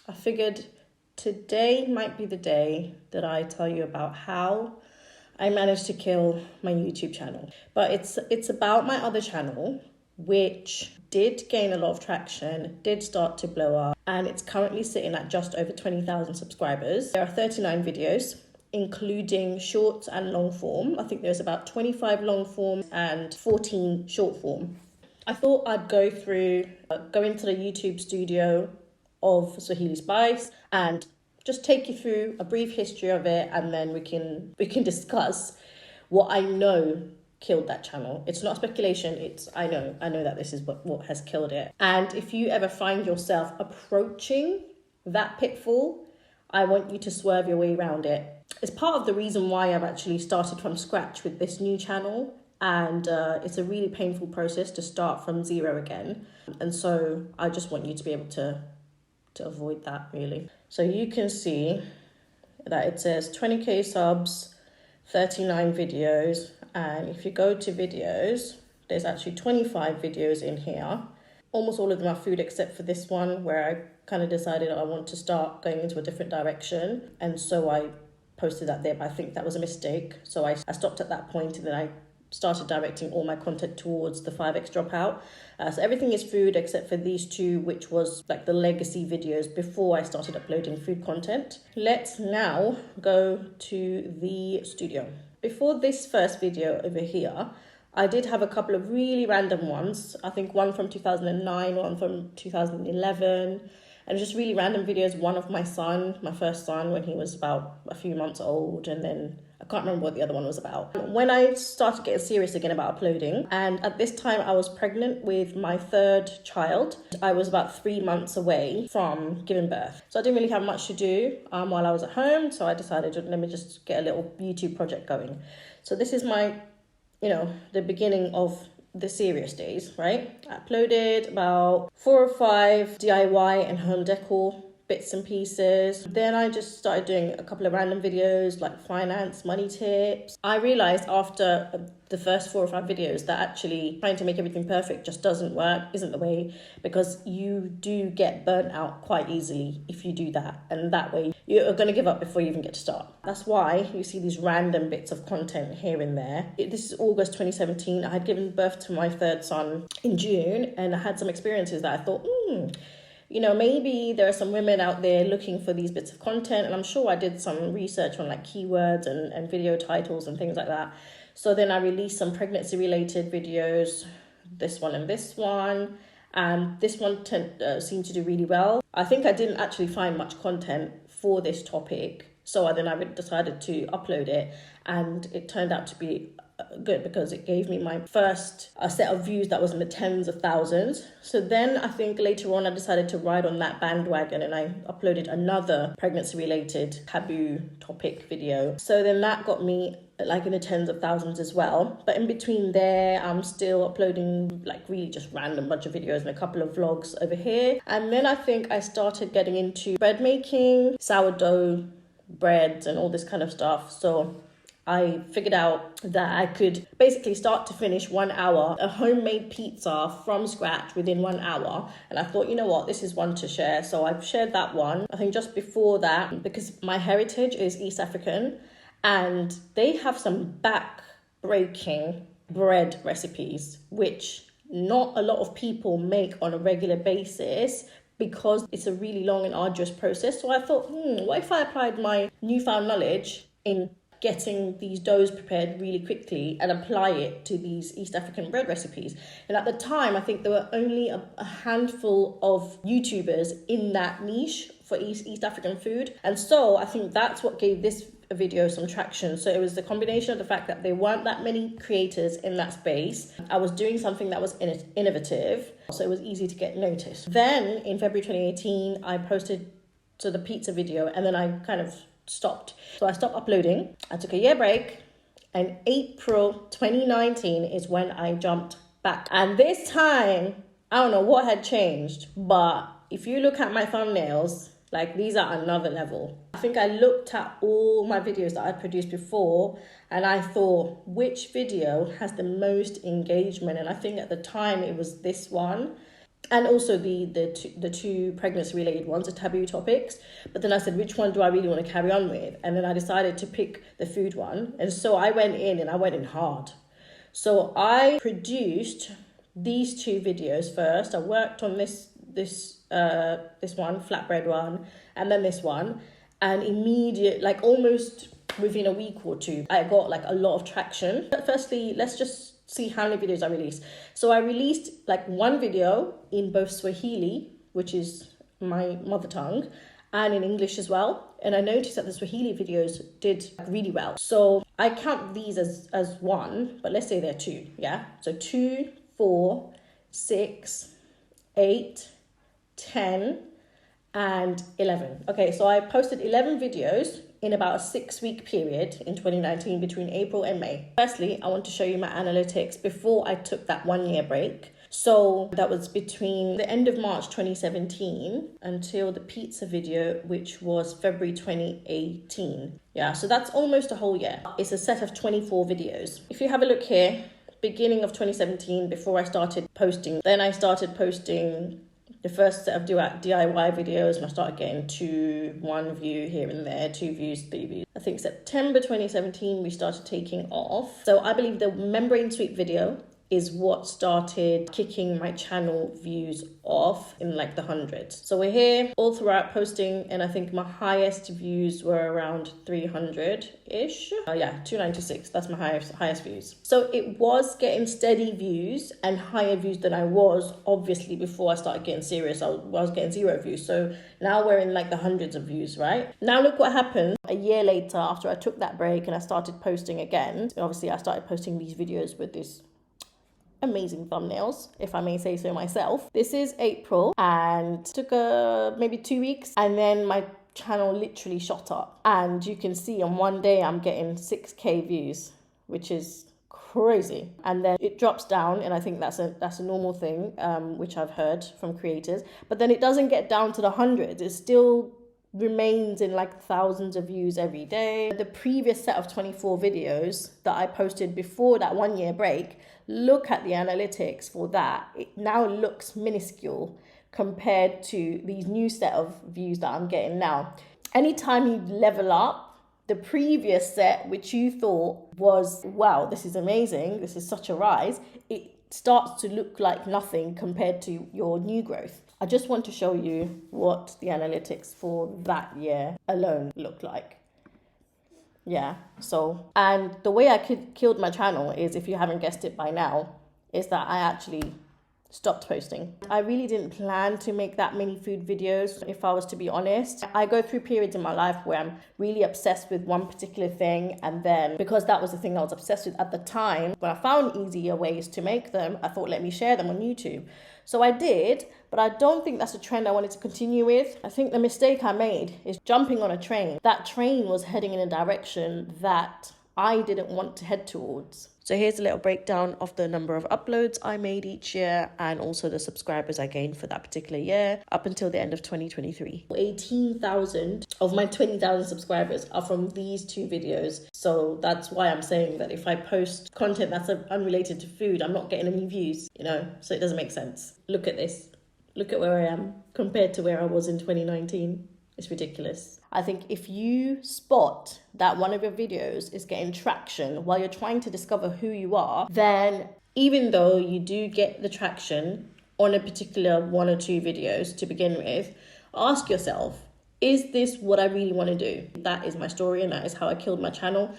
I figured today might be the day that I tell you about how I managed to kill my YouTube channel. But it's about my other channel, which did gain a lot of traction, did start to blow up, and it's currently sitting at just over 20,000 subscribers. There are 39 videos, including short and long form. I think there's about 25 long form and 14 short form. I thought I'd go into the YouTube studio of Swahili Spice and just take you through a brief history of it, and then we can discuss what I know killed that channel. It's not speculation, I know that this is what has killed it. And if you ever find yourself approaching that pitfall, I want you to swerve your way around it. It's part of the reason why I've actually started from scratch with this new channel, and it's a really painful process to start from zero again. And so I just want you to be able to avoid that, really. So you can see that it says 20k subs, 39 videos, and if you go to videos, there's actually 25 videos in here. Almost all of them are food except for this one, where I kind of decided I want to start going into a different direction, and so I posted that there, but I think that was a mistake. So I stopped at that point, and then I started directing all my content towards the 5x dropout. So everything is food except for these two, which was like the legacy videos before I started uploading food content. Let's now go to the studio. Before this first video over here, I did have a couple of really random ones. I think one from 2009, one from 2011, and just really random videos. One of my first son, when he was about a few months old, and then I can't remember what the other one was about. When I started getting serious again about uploading, and at this time I was pregnant with my third child. I was about 3 months away from giving birth. So I didn't really have much to do while I was at home. So I decided, let me just get a little YouTube project going. So this is my, the beginning of the serious days, right? I uploaded about 4 or 5 DIY and home decor bits and pieces. Then I just started doing a couple of random videos like finance, money tips. I realized after the first 4 or 5 videos that actually trying to make everything perfect just isn't the way, because you do get burnt out quite easily if you do that, and that way you're going to give up before you even get to start. That's why you see these random bits of content here and there. This is August 2017. I had given birth to my third son in June, and I had some experiences that I thought, maybe there are some women out there looking for these bits of content. And I'm sure I did some research on like keywords and video titles and things like that. So then I released some pregnancy related videos, this one and this one. And this one seemed to do really well. I think I didn't actually find much content for this topic. So then I decided to upload it, and it turned out to be good because it gave me my first set of views that was in the tens of thousands. So then I think later on I decided to ride on that bandwagon, and I uploaded another pregnancy related taboo topic video. So then that got me like in the tens of thousands as well. But in between there, I'm still uploading like really just random bunch of videos and a couple of vlogs over here. And then I think I started getting into bread making, sourdough breads and all this kind of stuff. So I figured out that I could basically start to finish 1 hour, a homemade pizza from scratch within 1 hour. And I thought, you know what, this is one to share. So I've shared that one. I think just before that, because my heritage is East African, and they have some back-breaking bread recipes, which not a lot of people make on a regular basis, because it's a really long and arduous process. So I thought, what if I applied my newfound knowledge in getting these doughs prepared really quickly and apply it to these East African bread recipes? And at the time, I think there were only a handful of YouTubers in that niche for East African food. And so I think that's what gave this video some traction. So it was the combination of the fact that there weren't that many creators in that space. I was doing something that was innovative, so it was easy to get noticed. Then in February 2018, I posted to the pizza video, and then I kind of stopped. So I stopped uploading. I took a year break, and April 2019 is when I jumped back. And this time, I don't know what had changed, but if you look at my thumbnails, like these are another level. I think I looked at all my videos that I produced before, and I thought, which video has the most engagement? And I think at the time it was this one. and also the two pregnancy related ones, the taboo topics. But then I said, which one do I really want to carry on with? And then I decided to pick the food one. And so I went in hard. So I produced these two videos first. I worked on this one, flatbread one, and then this one. And immediate, like almost within a week or two, I got like a lot of traction. But firstly, let's just see how many videos I released. So I released like one video in both Swahili, which is my mother tongue, and in English as well. And I noticed that the Swahili videos did really well. So I count these as one, but let's say they're two, yeah? So 2, 4, 6, 8, 10, and 11. Okay, so I posted 11 videos in about a 6-week period in 2019 between April and May. Firstly, I want to show you my analytics before I took that 1-year break. So that was between the end of March 2017 until the pizza video, which was February 2018. Yeah, so that's almost a whole year. It's a set of 24 videos. If you have a look here, beginning of 2017, before I started posting, then I started posting the first set of DIY videos, and I started getting 2, 1 view here and there, 2 views, 3 views. I think September 2017, we started taking off. So I believe the membrane sweep video is what started kicking my channel views off in like the hundreds. So we're here all throughout posting, and I think my highest views were around 300-ish. 296, that's my highest views. So it was getting steady views and higher views than I was obviously before I started getting serious. I was getting 0 views. So now we're in like the hundreds of views, right? Now look what happened a year later after I took that break and I started posting again. Obviously I started posting these videos with this amazing thumbnails, if I may say so myself. This is April, and took maybe 2 weeks, and then my channel literally shot up, and you can see on one day I'm getting 6k views, which is crazy. And then it drops down, and I think that's a normal thing, which I've heard from creators, but then it doesn't get down to the hundreds. It still remains in like thousands of views every day. The previous set of 24 videos that I posted before that 1-year break, look at the analytics for that. It now looks minuscule compared to these new set of views that I'm getting now. Anytime you level up the previous set, which you thought was, wow, this is amazing, this is such a rise, it starts to look like nothing compared to your new growth. I just want to show you what the analytics for that year alone looked like. Yeah, so, and the way I killed my channel is, if you haven't guessed it by now, is that I actually stopped posting. I really didn't plan to make that many food videos, if I was to be honest. I go through periods in my life where I'm really obsessed with one particular thing, and then because that was the thing I was obsessed with at the time, when I found easier ways to make them, I thought, let me share them on YouTube. So I did, but I don't think that's a trend I wanted to continue with. I think the mistake I made is jumping on a train. That train was heading in a direction that I didn't want to head towards. So here's a little breakdown of the number of uploads I made each year, and also the subscribers I gained for that particular year up until the end of 2023. 18,000 of my 20,000 subscribers are from these 2 videos. So that's why I'm saying that if I post content that's unrelated to food, I'm not getting any views, so it doesn't make sense. Look at this. Look at where I am compared to where I was in 2019. It's ridiculous. I think if you spot that one of your videos is getting traction while you're trying to discover who you are, then even though you do get the traction on a particular 1 or 2 videos to begin with, ask yourself, is this what I really want to do? That is my story, and that is how I killed my channel.